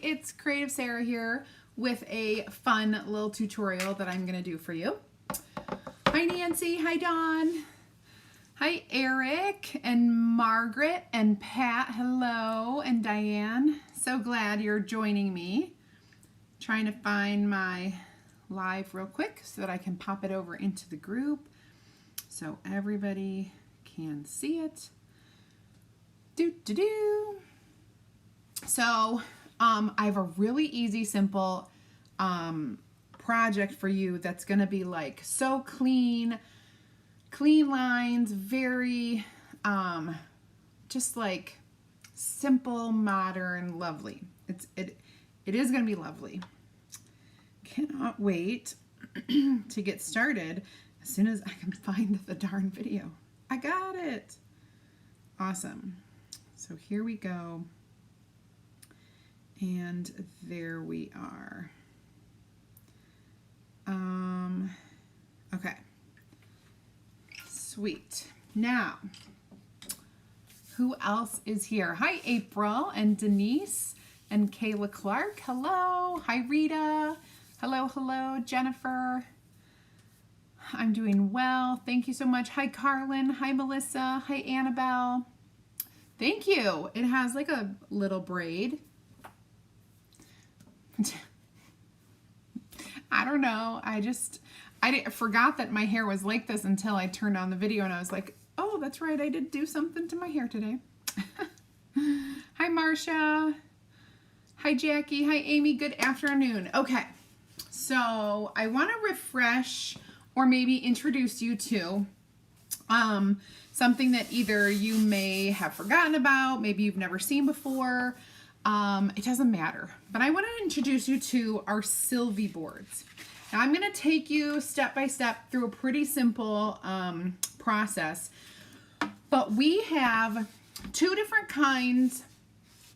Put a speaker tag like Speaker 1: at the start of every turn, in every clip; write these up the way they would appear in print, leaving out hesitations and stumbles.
Speaker 1: It's Creative Sarah here with a fun little tutorial that I'm going to do for you. Hi Nancy, hi Dawn, hi Eric and Margaret and Pat, hello, and Diane. So glad you're joining me. Trying to find my live real quick so that I can pop it over into the group so everybody can see it. So I have a really easy, simple project for you that's going to be like so clean lines, very just like simple, modern, lovely. It is going to be lovely. Cannot wait to get started as soon as I can find the darn video. I got it. Awesome. So here we go. And there we are. Okay. Sweet. Now, who else is here? Hi, April and Denise and Kayla Clark. Hello. Hi, Rita. Hello, hello, Jennifer. I'm doing well. Thank you so much. Hi, Carlin. Hi, Melissa. Hi, Annabelle. Thank you. It has like a little braid. I don't know. I forgot that my hair was like this until I turned on the video and I was like, oh, that's right. I did do something to my hair today. Hi, Marcia. Hi, Jackie. Hi, Amy. Good afternoon. Okay. So I want to refresh or maybe introduce you to something that either you may have forgotten about, maybe you've never seen before. It doesn't matter, but I want to introduce you to our Sylvie boards. Now I'm going to take you step by step through a pretty simple process, but we have two different kinds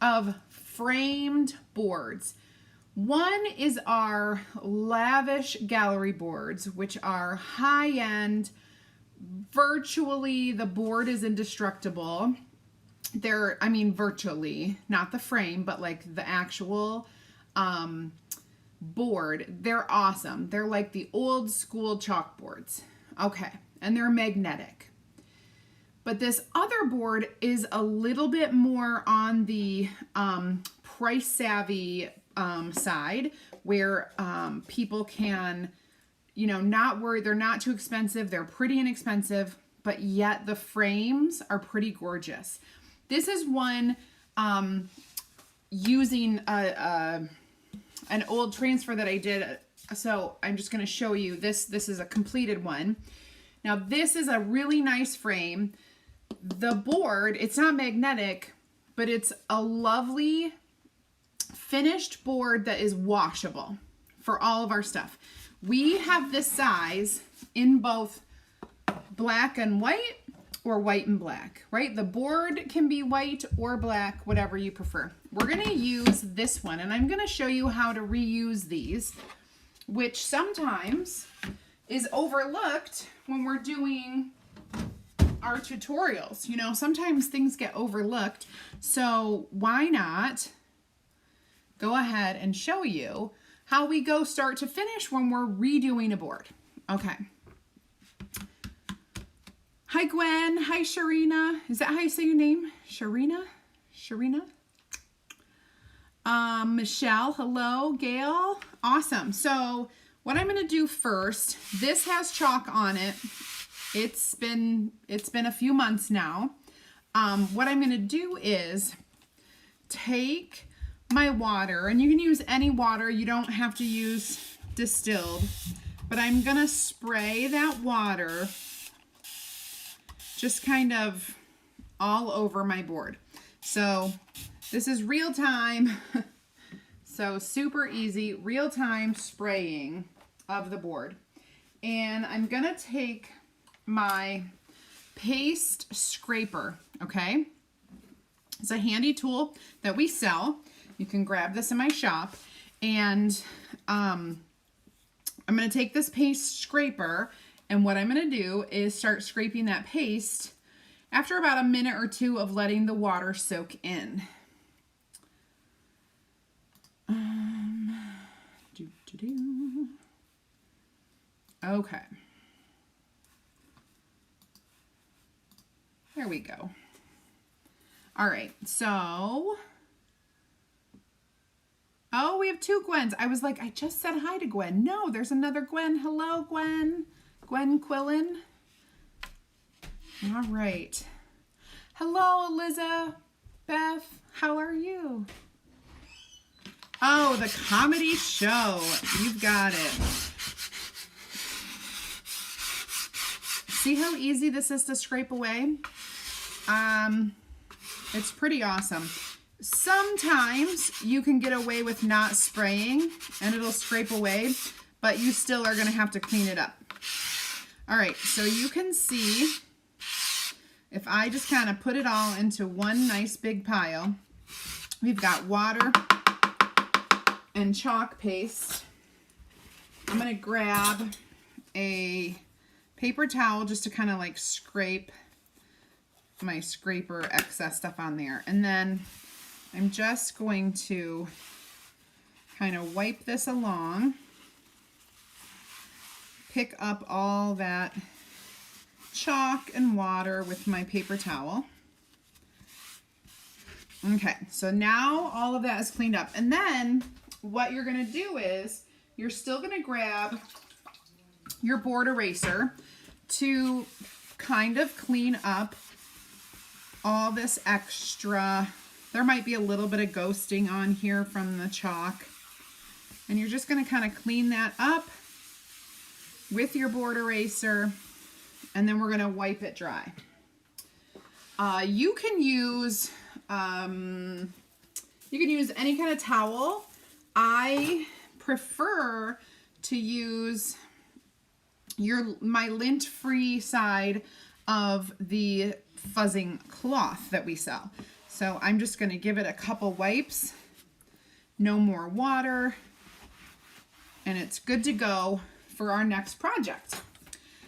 Speaker 1: of framed boards. One is our Lavish gallery boards, which are high-end, virtually the board is indestructible. I mean, virtually, not the frame, but like the actual board. They're awesome. They're like the old school chalkboards. Okay. And they're magnetic. But this other board is a little bit more on the price savvy side, where people can, not worry. They're not too expensive. They're pretty inexpensive, but yet the frames are pretty gorgeous. This is one using an old transfer that I did. So I'm just going to show you this. This is a completed one. Now this is a really nice frame. The board, it's not magnetic, but it's a lovely finished board that is washable for all of our stuff. We have this size in both black and white, or white and black, right? The board can be white or black, whatever you prefer. We're going to use this one, and I'm going to show you how to reuse these, which sometimes is overlooked when we're doing our tutorials. Sometimes things get overlooked, so why not go ahead and show you how we go start to finish when we're redoing a board. Okay. Hi, Gwen. Hi, Sharina. Is that how you say your name? Sharina? Michelle. Hello. Gail. Awesome. So what I'm going to do first, this has chalk on it. It's been a few months now. What I'm going to do is take my water, and you can use any water, you don't have to use distilled, but I'm gonna spray that water just kind of all over my board. So this is real time, so super easy, real time spraying of the board. And I'm gonna take my paste scraper, okay? It's a handy tool that we sell. You can grab this in my shop. And I'm gonna take this paste scraper, and what I'm gonna do is start scraping that paste after about a minute or two of letting the water soak in. Okay. There we go. All right, so, oh, we have two Gwens. I was like, I just said hi to Gwen. No, there's another Gwen. Hello, Gwen. Gwen Quillen. All right. Hello, Eliza. Beth, how are you? Oh, the comedy show. You've got it. See how easy this is to scrape away? It's pretty awesome. Sometimes you can get away with not spraying and it'll scrape away, but you still are gonna have to clean it up. All right, so you can see if I just kind of put it all into one nice big pile, we've got water and chalk paste. I'm gonna grab a paper towel just to kind of like scrape my scraper excess stuff on there. And then I'm just going to kind of wipe this along, pick up all that chalk and water with my paper towel. Okay, so now all of that is cleaned up. And then what you're gonna do is you're still gonna grab your board eraser to kind of clean up all this extra. There might be a little bit of ghosting on here from the chalk. And you're just going to kind of clean that up with your board eraser. And then we're going to wipe it dry. You can use any kind of towel. I prefer to use my lint-free side of the fuzzing cloth that we sell. So I'm just going to give it a couple wipes, no more water, and it's good to go for our next project.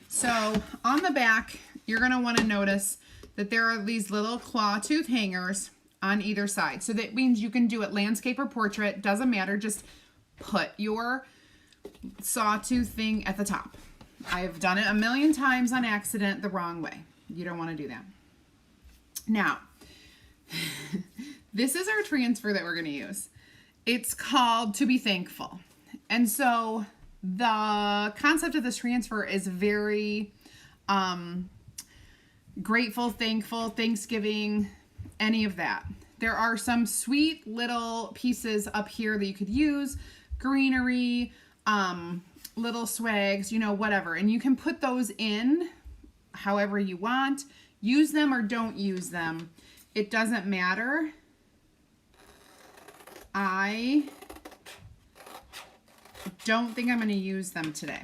Speaker 1: So on the back, you're going to want to notice that there are these little claw tooth hangers on either side. So that means you can do it landscape or portrait, doesn't matter, just put your sawtooth thing at the top. I've done it a million times on accident the wrong way. You don't want to do that. Now, this is our transfer that we're going to use. It's called To Be Thankful. And so the concept of this transfer is very grateful, thankful, Thanksgiving, any of that. There are some sweet little pieces up here that you could use, greenery, little swags, whatever. And you can put those in however you want. Use them or don't use them. It doesn't matter. I don't think I'm going to use them today.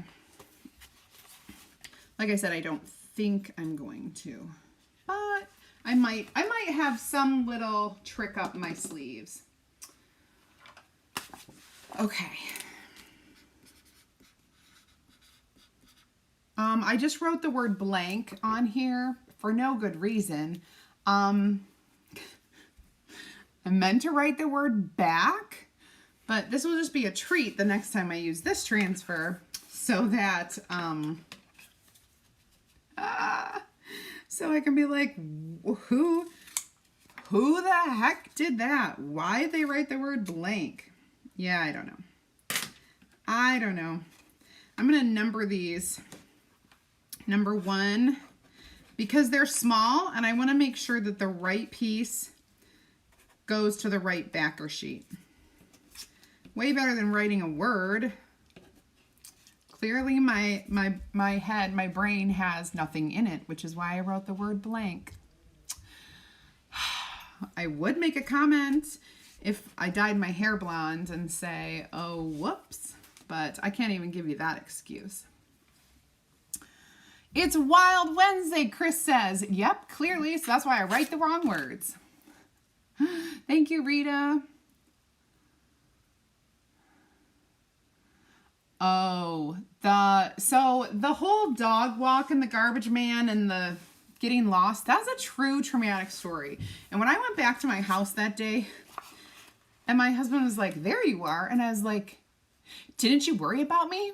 Speaker 1: Like I said, I don't think I'm going to, but I might have some little trick up my sleeves. Okay. I just wrote the word blank on here for no good reason. I meant to write the word back, but this will just be a treat the next time I use this transfer so that, so I can be like, who the heck did that? Why did they write the word blank? Yeah, I don't know. I'm going to number these. Number 1, because they're small and I want to make sure that the right piece goes to the right backer sheet. Way better than writing a word. Clearly my head, my brain has nothing in it, which is why I wrote the word blank. I would make a comment if I dyed my hair blonde and say, oh, whoops, but I can't even give you that excuse. It's Wild Wednesday, Chris says. Yep, clearly, so that's why I write the wrong words. Thank you, Rita. Oh, so the whole dog walk and the garbage man and the getting lost, that's a true traumatic story. And when I went back to my house that day, and my husband was like, there you are. And I was like, didn't you worry about me?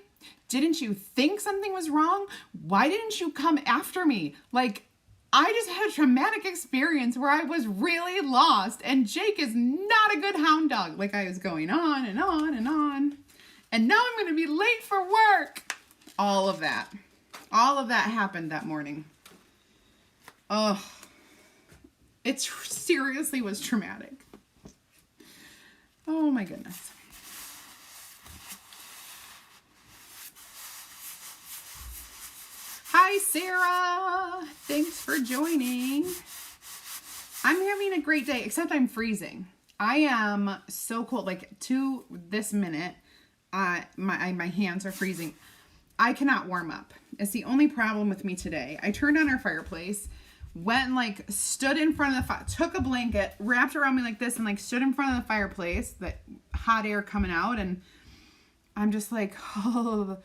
Speaker 1: Didn't you think something was wrong? Why didn't you come after me? Like, I just had a traumatic experience where I was really lost, and Jake is not a good hound dog. Like, I was going on and on and on. And now I'm going to be late for work. All of that happened that morning. Oh, it seriously was traumatic. Oh my goodness. Hi, Sarah. Thanks for joining. I'm having a great day, except I'm freezing. I am so cold. Like, to this minute, my hands are freezing. I cannot warm up. It's the only problem with me today. I turned on our fireplace, went and like stood in front of the fire, took a blanket, wrapped around me like this, and like stood in front of the fireplace, that hot air coming out, and I'm just like, oh,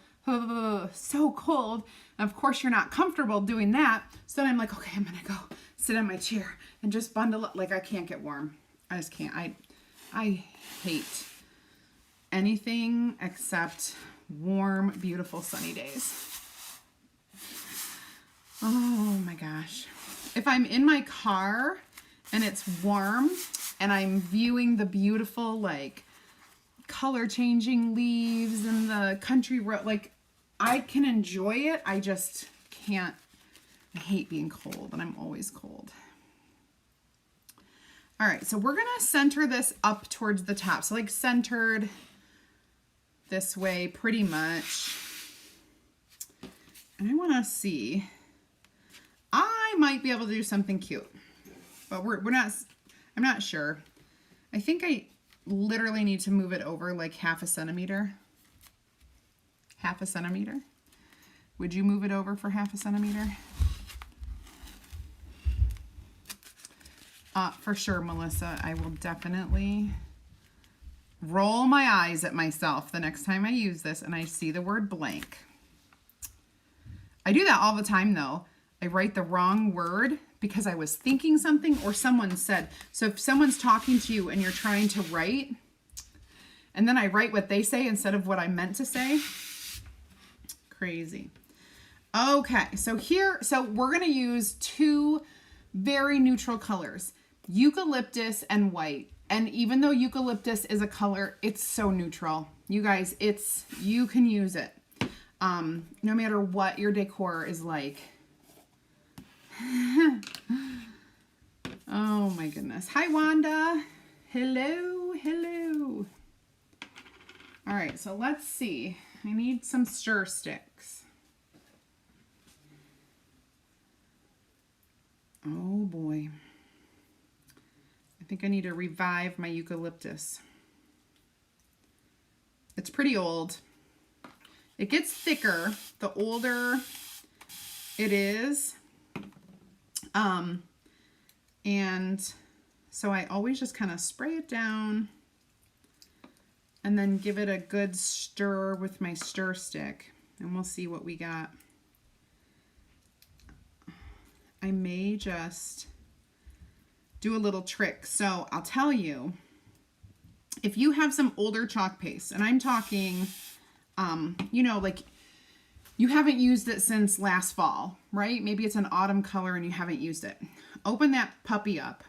Speaker 1: so cold. And of course you're not comfortable doing that. So then I'm like, okay, I'm gonna go sit on my chair and just bundle up. Like, I can't get warm. I just can't. I hate anything except warm, beautiful, sunny days. Oh my gosh. If I'm in my car and it's warm and I'm viewing the beautiful, like, color changing leaves and the country road, like, I can enjoy it. I just can't. I hate being cold, and I'm always cold. All right, so we're gonna center this up towards the top. So like centered this way pretty much. And I wanna see, I might be able to do something cute, but I'm not sure. I think I literally need to move it over like half a centimeter. Half a centimeter. Would you move it over for half a centimeter? For sure, Melissa. I will definitely roll my eyes at myself the next time I use this and I see the word blank. I do that all the time though. I write the wrong word because I was thinking something or someone said. So if someone's talking to you and you're trying to write, and then I write what they say instead of what I meant to say. Crazy. Okay, so we're gonna use two very neutral colors, eucalyptus and white. And even though eucalyptus is a color, it's so neutral. You guys, you can use it. No matter what your decor is like. Oh my goodness. Hi, Wanda. Hello, hello. All right, so let's see. I need some stir sticks. Oh boy. I think I need to revive my eucalyptus. It's pretty old. It gets thicker the older it is. And so I always just kind of spray it down and then give it a good stir with my stir stick, and we'll see what we got. I may just do a little trick. So I'll tell you, if you have some older chalk paste, and I'm talking, you know, like you haven't used it since last fall, right? Maybe it's an autumn color and you haven't used it. Open that puppy up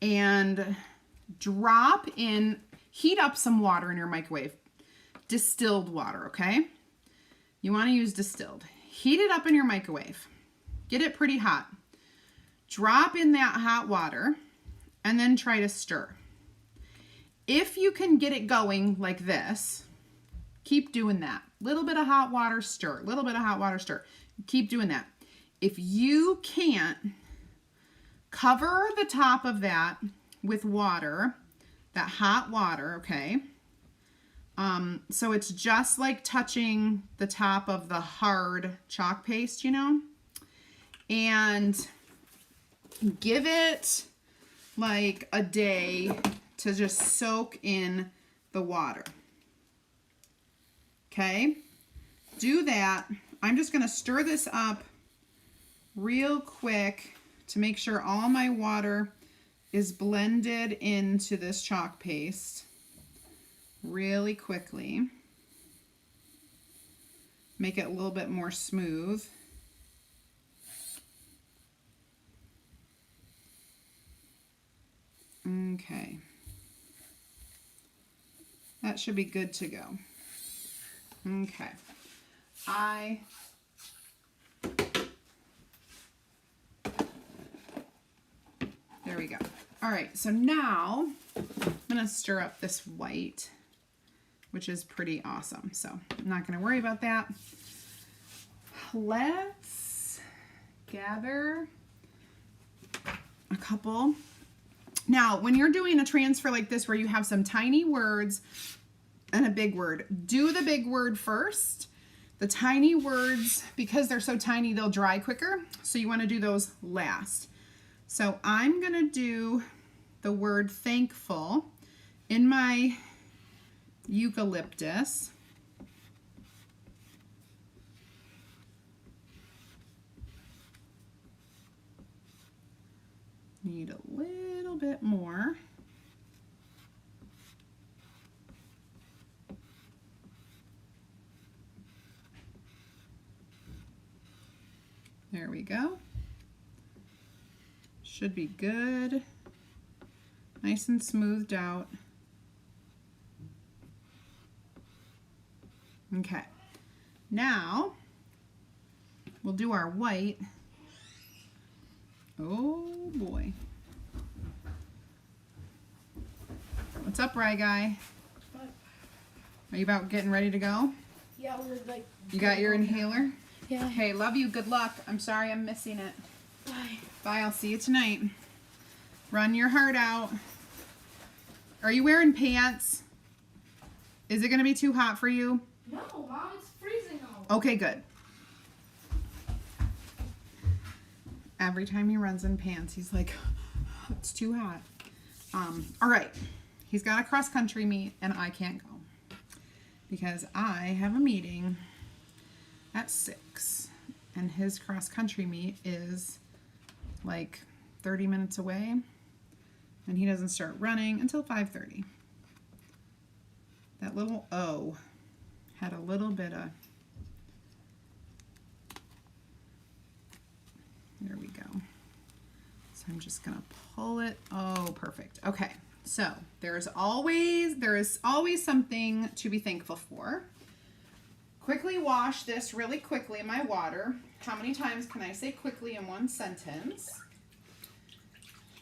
Speaker 1: and drop in, heat up some water in your microwave. Distilled water, okay? You want to use distilled. Heat it up in your microwave. Get it pretty hot. Drop in that hot water and then try to stir. If you can get it going like this, keep doing that. Little bit of hot water, stir. Little bit of hot water, stir. Keep doing that. If you can't, cover the top of that with water, that hot water, okay? So it's just like touching the top of the hard chalk paste, you know? And give it like a day to just soak in the water. Okay? Do that. I'm just going to stir this up real quick to make sure all my water is blended into this chalk paste really quickly. Make it a little bit more smooth. Okay. That should be good to go. Okay. There we go. All right, so now I'm gonna stir up this white, which is pretty awesome. So I'm not gonna worry about that. Let's gather a couple. Now, when you're doing a transfer like this where you have some tiny words and a big word, do the big word first. The tiny words, because they're so tiny, they'll dry quicker. So you want to do those last. So I'm going to do the word thankful in my eucalyptus. Need a little bit more. There we go. Should be good. Nice and smoothed out. Okay. Now we'll do our white. Oh boy. What's up, Rye Guy?
Speaker 2: What?
Speaker 1: Are you about getting ready to go?
Speaker 2: Yeah, we're like...
Speaker 1: You got your inhaler?
Speaker 2: Yeah.
Speaker 1: Hey, love you. Good luck. I'm sorry I'm missing it.
Speaker 2: Bye.
Speaker 1: Bye. I'll see you tonight. Run your heart out. Are you wearing pants? Is it going to be too hot for you?
Speaker 2: No, Mom, it's freezing out.
Speaker 1: Okay, good. Every time he runs in pants, he's like, it's too hot. All right. He's got a cross-country meet, and I can't go because I have a meeting at 6, and his cross-country meet is like 30 minutes away, and he doesn't start running until 5:30. That little O had a little bit of... There we go. So I'm just gonna pull it. Oh, perfect. Okay, so there is always something to be thankful for. Quickly wash this really quickly in my water. How many times can I say quickly in one sentence?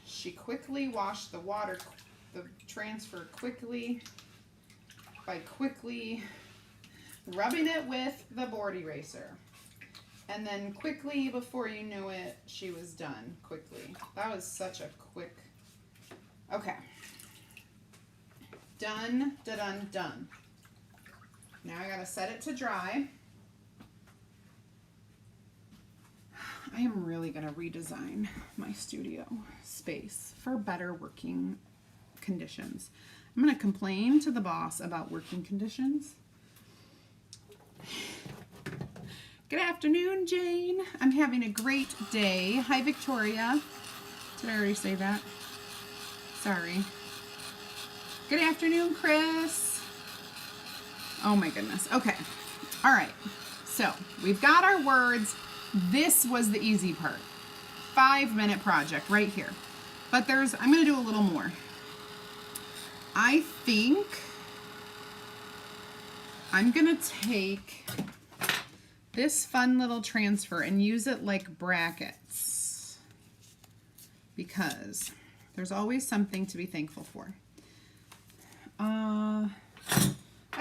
Speaker 1: She quickly washed the water, the transfer quickly by quickly rubbing it with the board eraser. And then quickly, before you knew it, she was done quickly. That was such a quick... Okay. Done, done, done. Now I gotta set it to dry. I am really gonna redesign my studio space for better working conditions. I'm gonna complain to the boss about working conditions. Good afternoon, Jane. I'm having a great day. Hi, Victoria. Did I already say that? Sorry. Good afternoon, Chris. Oh my goodness. Okay. All right. So we've got our words. This was the easy part. 5-minute project right here. But I'm going to do a little more. I think I'm going to take this fun little transfer and use it like brackets, because There's always something to be thankful for. I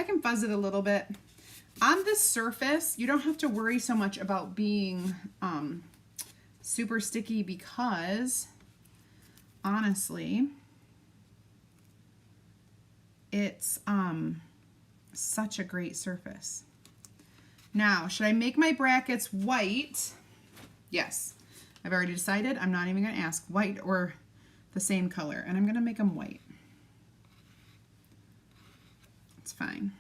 Speaker 1: can fuzz it a little bit. On this surface, you don't have to worry so much about being super sticky because, honestly, it's such a great surface. Now, should I make my brackets white? Yes. I've already decided. I'm not even going to ask white or the same color, and I'm going to make them white. It's fine.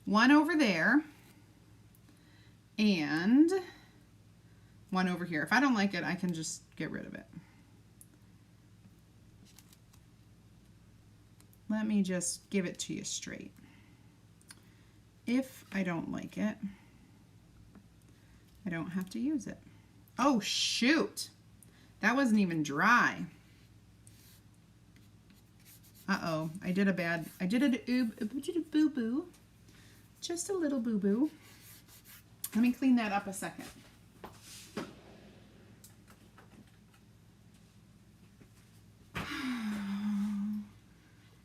Speaker 1: One over there and one over here. If I don't like it, I can just get rid of it. Let me just give it to you straight. If I don't like it, I don't have to use it. Oh, shoot. That wasn't even dry. Uh-oh, I did a boo-boo. Just a little boo-boo. Let me clean that up a second.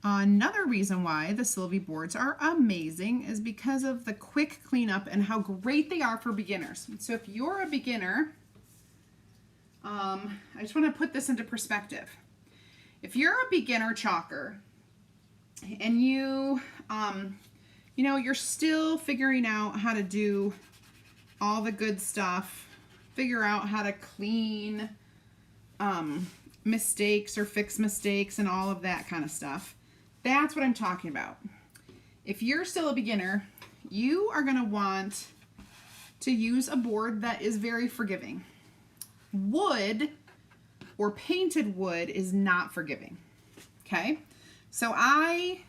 Speaker 1: Another reason why the Sylvie boards are amazing is because of the quick cleanup and how great they are for beginners. So if you're a beginner, I just want to put this into perspective. If you're a beginner chalker and you know, you're still figuring out how to do all the good stuff, figure out how to clean mistakes or fix mistakes and all of that kind of stuff. That's what I'm talking about. If you're still a beginner, you are going to want to use a board that is very forgiving. Wood or painted wood is not forgiving. Okay? So I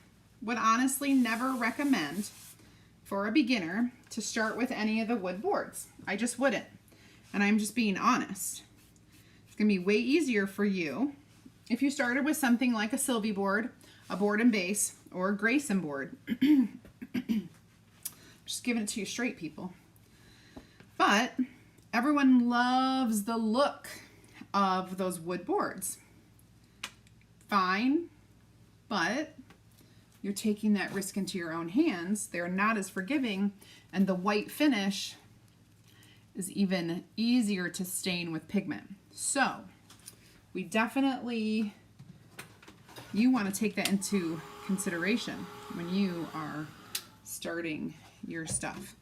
Speaker 1: would honestly never recommend for a beginner to start with any of the wood boards. I just wouldn't. And I'm just being honest. It's going to be way easier for you if you started with something like a Sylvie board, a board and base, or a Grayson board. Just giving it to you straight, people. But everyone loves the look of those wood boards. Fine, but you're taking that risk into your own hands. They're not as forgiving, and the white finish is even easier to stain with pigment. So we definitely, you want to take that into consideration when you are starting your stuff.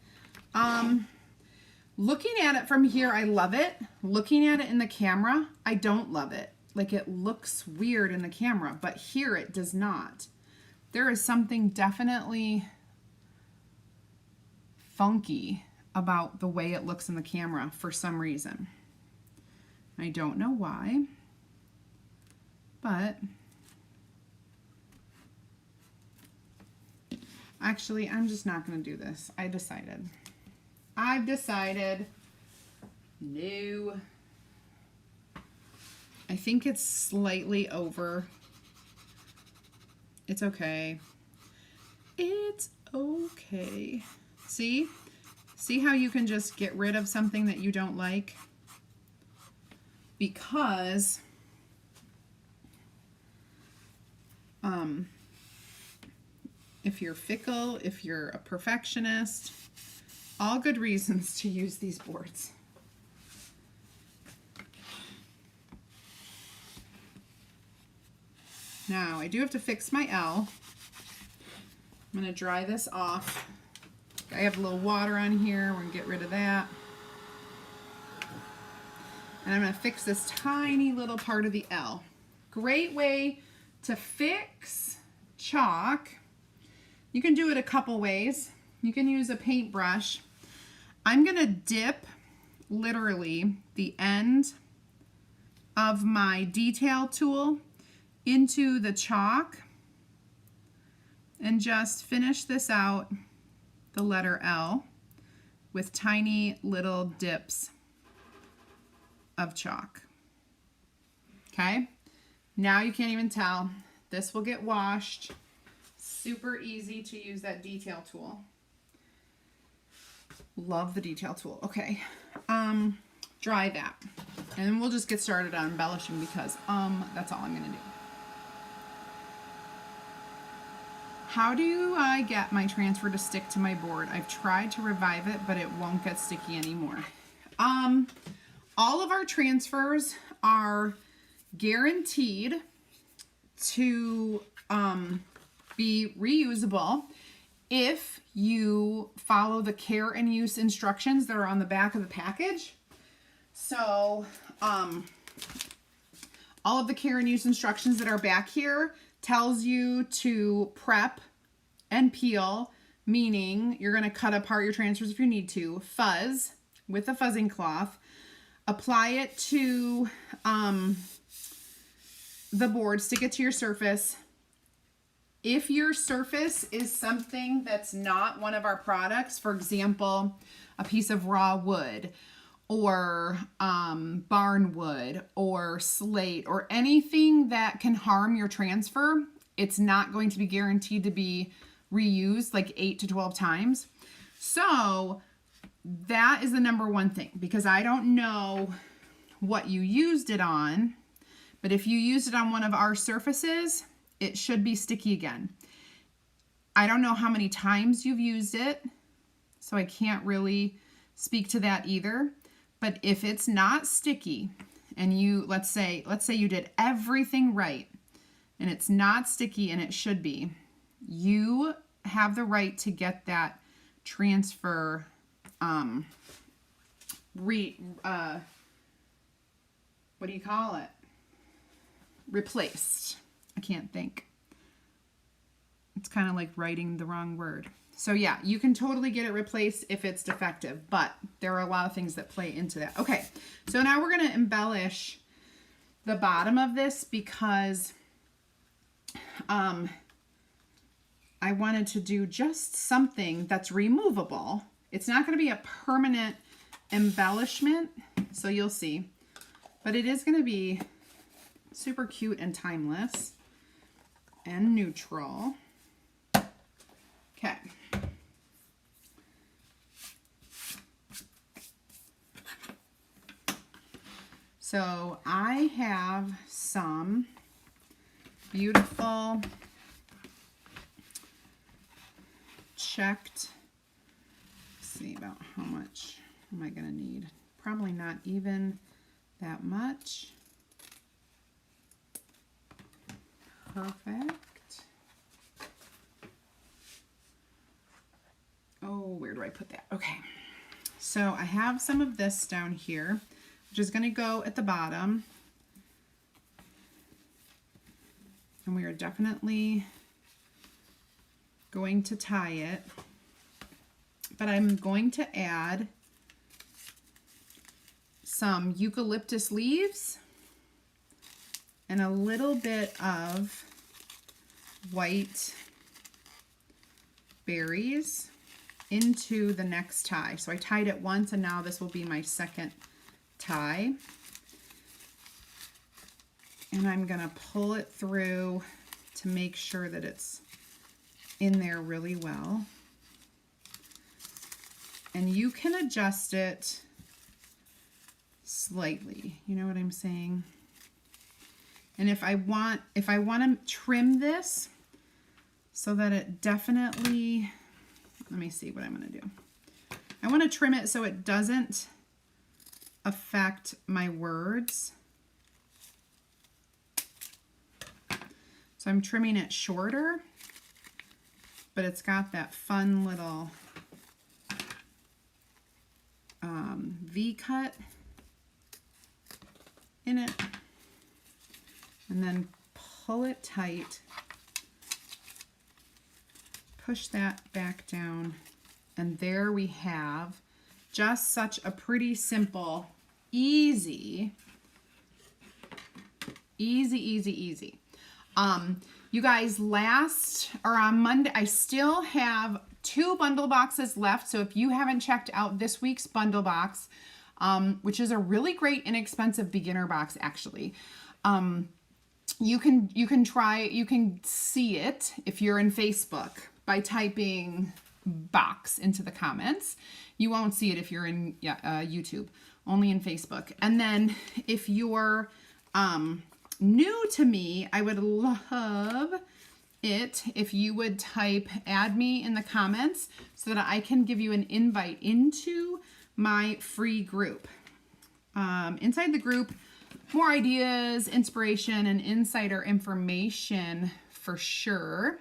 Speaker 1: Looking at it from here, I love it. Looking at it in the camera, I don't love it. Like, it looks weird in the camera, but here it does not. There is something definitely funky about the way it looks in the camera for some reason. I don't know why, but actually, I'm just not going to do this. I've decided. No. I think it's slightly over. It's okay. It's okay. See? See how you can just get rid of something that you don't like? Because if you're fickle, if you're a perfectionist, all good reasons to use these boards. Now, I do have to fix my L. I'm going to dry this off. I have a little water on here. We're going to get rid of that. And I'm going to fix this tiny little part of the L. Great way to fix chalk. You can do it a couple ways. You can use a paintbrush. I'm going to dip literally the end of my detail tool into the chalk and just finish this out, the letter L, with tiny little dips of chalk. Okay, now you can't even tell. This will get washed. Super easy to use that detail tool. Love the detail tool. Okay, dry that. And then we'll just get started on embellishing because that's all I'm gonna do. How do I get my transfer to stick to my board? I've tried to revive it, but it won't get sticky anymore. All of our transfers are guaranteed to be reusable if you follow the care and use instructions that are on the back of the package. So all of the care and use instructions that are back here tells you to prep and peel, meaning you're going to cut apart your transfers if you need to, fuzz with a fuzzing cloth, apply it to the board, stick it to your surface. If your surface is something that's not one of our products, for example, a piece of raw wood or barn wood or slate or anything that can harm your transfer, it's not going to be guaranteed to be reused like 8 to 12 times. So that is the number one thing, because I don't know what you used it on, but if you used it on one of our surfaces, it should be sticky again. I don't know how many times you've used it, so I can't really speak to that either. But if it's not sticky and you, let's say you did everything right and it's not sticky and it should be, you have the right to get that transfer what do you call it? Replaced. I can't think. It's kind of like writing the wrong word. So yeah, you can totally get it replaced if it's defective, but there are a lot of things that play into that. Okay, so now we're going to embellish the bottom of this because I wanted to do just something that's removable. It's not going to be a permanent embellishment, so you'll see, but it is going to be super cute and timeless and neutral. Okay. So I have some beautiful checked, let's see about how much am I going to need. Probably not even that much. Perfect. Oh, where do I put that? Okay. So I have some of this down here, which is going to go at the bottom. And we are definitely going to tie it. But I'm going to add some eucalyptus leaves and a little bit of white berries into the next tie. So I tied it once and now this will be my second tie. And I'm gonna pull it through to make sure that it's in there really well. And you can adjust it slightly, you know what I'm saying? And if I want to trim this so that it definitely, let me see what I'm going to do. I want to trim it so it doesn't affect my words. So I'm trimming it shorter, but it's got that fun little V-cut in it. And then pull it tight, push that back down, and there we have just such a pretty simple, easy. You guys, on Monday, I still have 2 bundle boxes left, so if you haven't checked out this week's bundle box, which is a really great inexpensive beginner box actually, you can see it if you're in Facebook by typing box into the comments. You won't see it if you're in YouTube. only in Facebook. And then if you're new to me, I would love it if you would type add me in the comments so that I can give you an invite into my free group. Inside the group, more ideas, inspiration, and insider information for sure.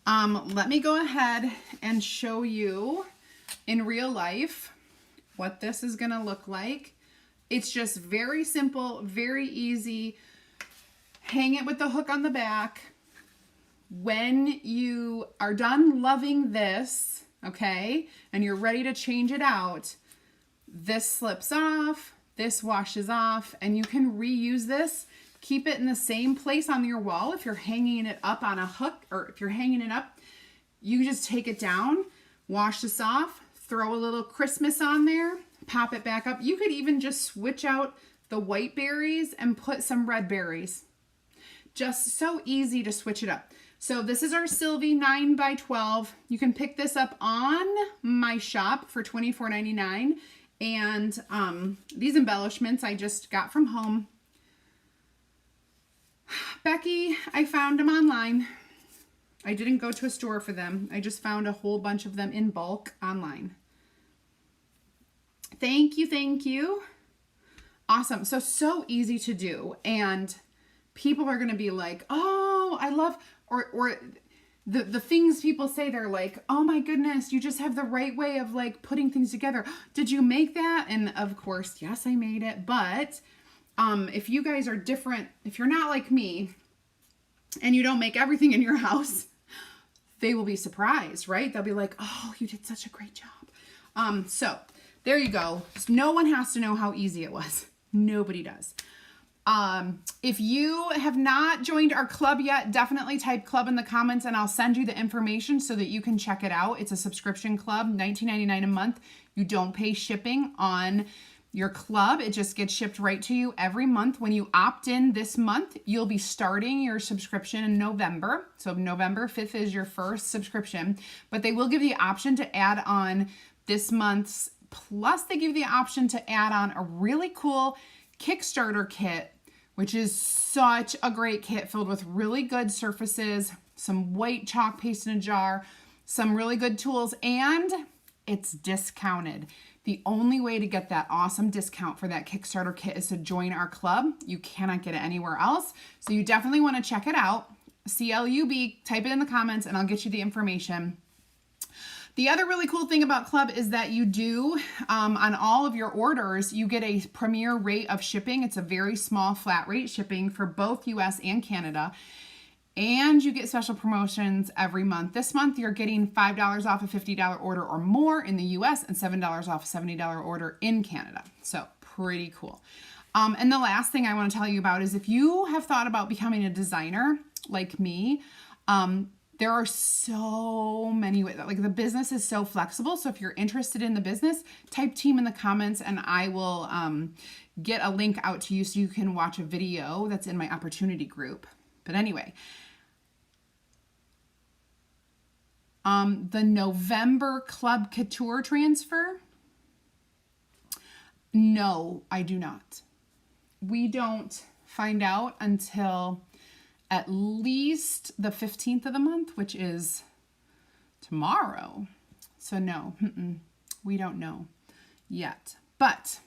Speaker 1: Let me go ahead and show you in real life what this is going to look like. It's just very simple, very easy. Hang it with the hook on the back. When you are done loving this, okay, and you're ready to change it out, this slips off, this washes off, and you can reuse this. Keep it in the same place on your wall. If you're hanging it up on a hook, or if you're hanging it up, you just take it down, wash this off, throw a little Christmas on there, pop it back up. You could even just switch out the white berries and put some red berries. Just so easy to switch it up. So this is our Sylvie 9x12. You can pick this up on my shop for $24.99. And these embellishments I just got from home. Becky, I found them online. I didn't go to a store for them. I just found a whole bunch of them in bulk online. Thank you, thank you. Awesome. So easy to do. And people are going to be like, oh, I love, or the things people say, they're like, oh my goodness, you just have the right way of like putting things together. Did you make that? And of course, yes, I made it. But if you guys are different, if you're not like me and you don't make everything in your house, they will be surprised, right? They'll be like, oh, you did such a great job. So there you go. No one has to know how easy it was. Nobody does. If you have not joined our club yet, definitely type club in the comments and I'll send you the information so that you can check it out. It's a subscription club, $19.99 a month. You don't pay shipping on your club. It just gets shipped right to you every month. When you opt in this month, you'll be starting your subscription in November. So November 5th is your first subscription, but they will give you the option to add on this month's, plus they give you the option to add on a really cool Kickstarter kit, which is such a great kit filled with really good surfaces, some white chalk paste in a jar, some really good tools, and it's discounted. The only way to get that awesome discount for that Kickstarter kit is to join our club. You cannot get it anywhere else. So you definitely want to check it out. CLUB, type it in the comments and I'll get you the information. The other really cool thing about Club is that you do, on all of your orders, you get a premier rate of shipping. It's a very small flat rate shipping for both US and Canada. And you get special promotions every month. This month, you're getting $5 off a $50 order or more in the US and $7 off a $70 order in Canada. So pretty cool. And the last thing I want to tell you about is if you have thought about becoming a designer like me, there are so many ways, like the business is so flexible. So if you're interested in the business, type team in the comments and I will get a link out to you so you can watch a video that's in my opportunity group. But anyway, the November Club Couture transfer, no, I do not. We don't find out until at least the 15th of the month, which is tomorrow. So no, we don't know yet. But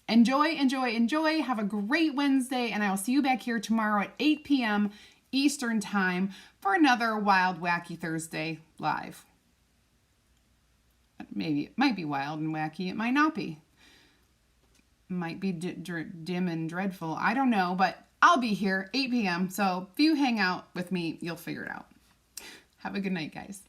Speaker 1: enjoy, enjoy, enjoy. Have a great Wednesday, and I will see you back here tomorrow at 8 p.m. Eastern Time for another Wild Wacky Thursday live. Maybe it might be wild and wacky. It might not be. It might be dim and dreadful. I don't know, but I'll be here 8 p.m. So if you hang out with me, you'll figure it out. Have a good night, guys.